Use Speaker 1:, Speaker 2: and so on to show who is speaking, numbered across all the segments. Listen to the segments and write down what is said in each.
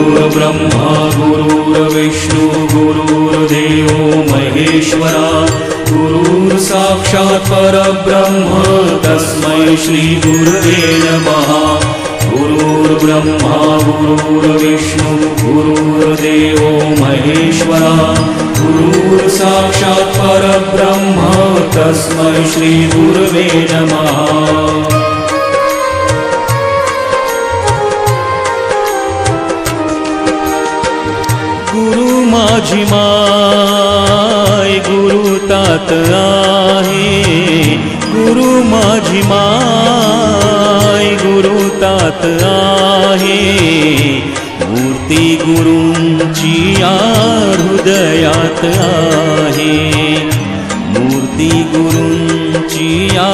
Speaker 1: गुरुर्ब्रह्मा गुरुर्विष्णु गुरुर्देवो महेश्वरा गुरुर्साक्षात् परब्रह्म तस्मै श्री गुरुवे नमः। गुरुर्ब्रह्मा गुरुर्विष्णु गुरुर्देवो महेश्वरा गुरुर्साक्षात् परब्रह्म तस्मै श्री गुरुवे नमः। गुरु माझी माय गुरु तात आहे, गुरु माझी माय गुरु तात आहे, मूर्ती गुरूंची या हृदयात आहे, मूर्ती गुरूंची या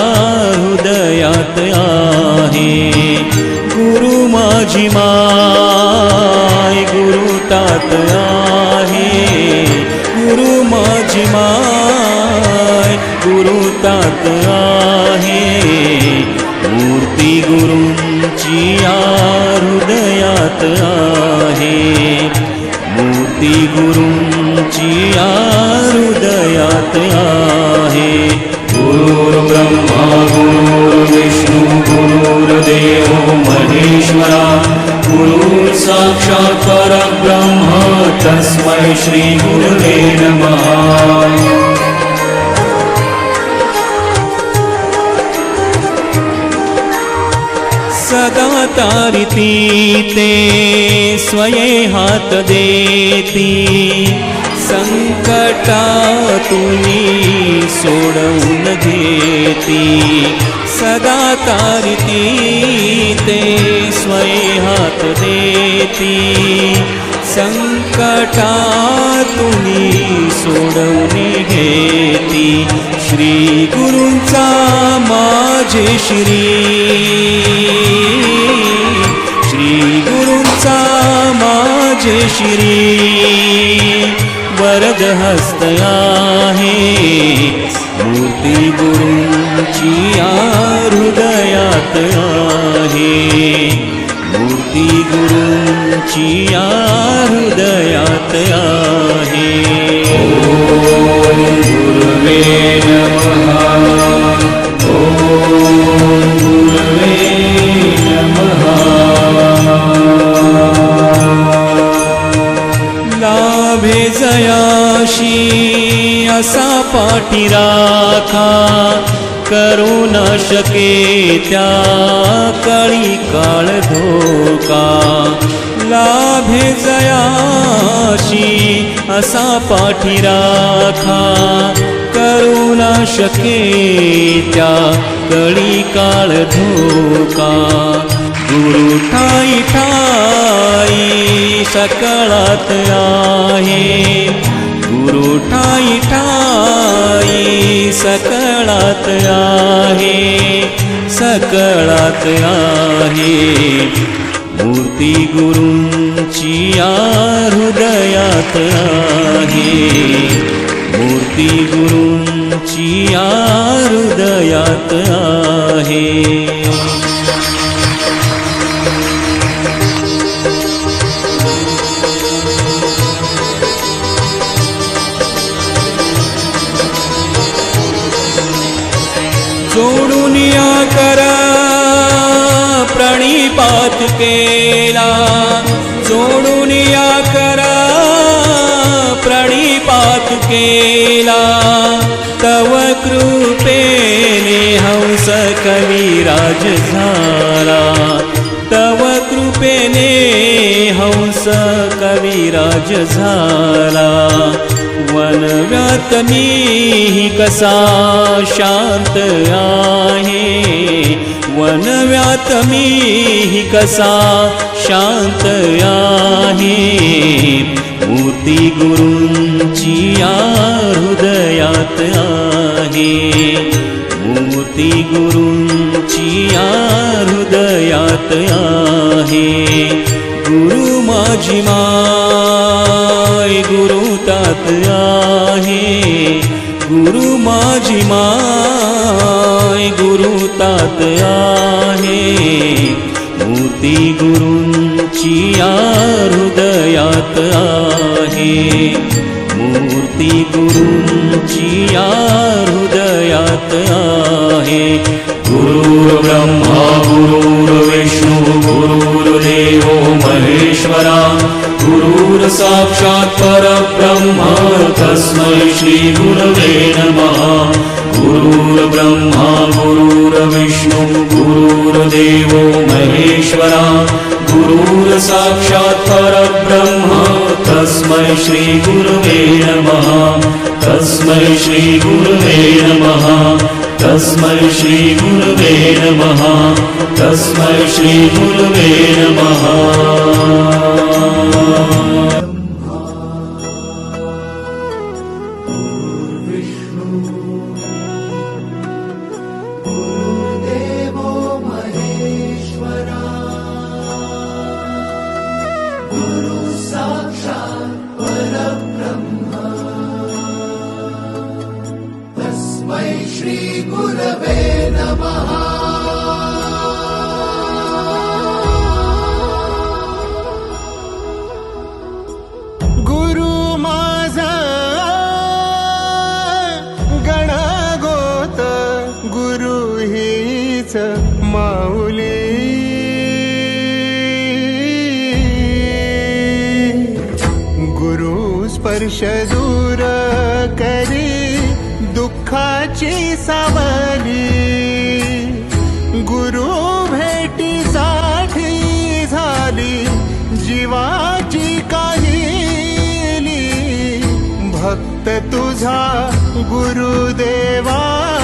Speaker 1: हृदयात आहे। गुरु माझी माय गुरु तात आहे, गुरु माझी माय गुरु तात आहे, मूर्ती गुरूंची या हृदयात आहे, मूर्ती गुरूंची या हृदयात आहे। गुरुर्ब्रह्मा गुरुर्विष्णु गुरुर्देवो महेश्वरा गुरुर्साक्षात् परब्रह्म तस्मै श्री गुरुवे नमः। सदा तारिती ते स्वये हात देती, संकटातुनी सोडवून घेती, सदा तारिती ते स्वये हात देती, संकटातुनी सोडवून घेती। श्री गुरूंचा माझे श्री, श्री गुरूंचा माझे श्री वरद हस्त आहे, मूर्ती गुरूंची या हृदयात आहे, मूर्ती गुरूंची या हृदयात आहे। ओम गुरुवे नमः, ओम गुरुवे नमः। लाभे जयाशी असा पाठीराखा, करू न शके त्या काळी काळ धोका। लाभे जयाशी असा पाठीराखा, करू न शके त्या काळी काळ धोका। गुरु ठाई ठाई सकळात आहे, गुरु ठाई ठाई सकळात आहे, सकळात आहे, मूर्ती गुरूंची या हृदयात आहे, मूर्ती गुरूंची या हृदयात आहे। जोडून या करा प्रणिपात केला, जोडून या करा प्रणिपात केला, तव कृपेने हंस कविराज झाला, तव कृपेने हंस कविराज झाला। वनव्यात मी कसा शांत आहे, वनव्यात मी कसा शांत आहे, मूर्ती गुरूंची या हृदयात आहे, मूर्ती गुरूंची या हृदयात आहे। गुरु माझी माय गुरु तात आहे, गुरु माझी माय गुरु तात आहे, मूर्ती गुरूंची गुरूंची या हृदयात आहे, मूर्ती गुरूंची या हृदयात आहे. गुरुर्ब्रह्मा गुरुर्विष्णू गुरुर्देवो महेश्वरा, गुरुर् साक्षात् परब्रह्म तस्मै श्री गुरवे नमः. गुरुर्ब्रह्मा गुरुर्विष्णू गुरुर्देवो महेश्वरा, गुरुर् साक्षात् परब्रह्म तस्मै श्री गुरवे नमः. तस्मै श्री गुरवे नमः. तस्मै श्री गुरवे नमः. तस्मै श्री गुरवे नमः.
Speaker 2: श्री गुरवे नमः. गुरु माझा गणगोत, गुरु हीच माऊली. गुरु स्पर्श दूर करी दुःखाची सावली. गुरु भेटीसाठी झाली जीवाची काहिली. भक्त तुझा गुरुदेवा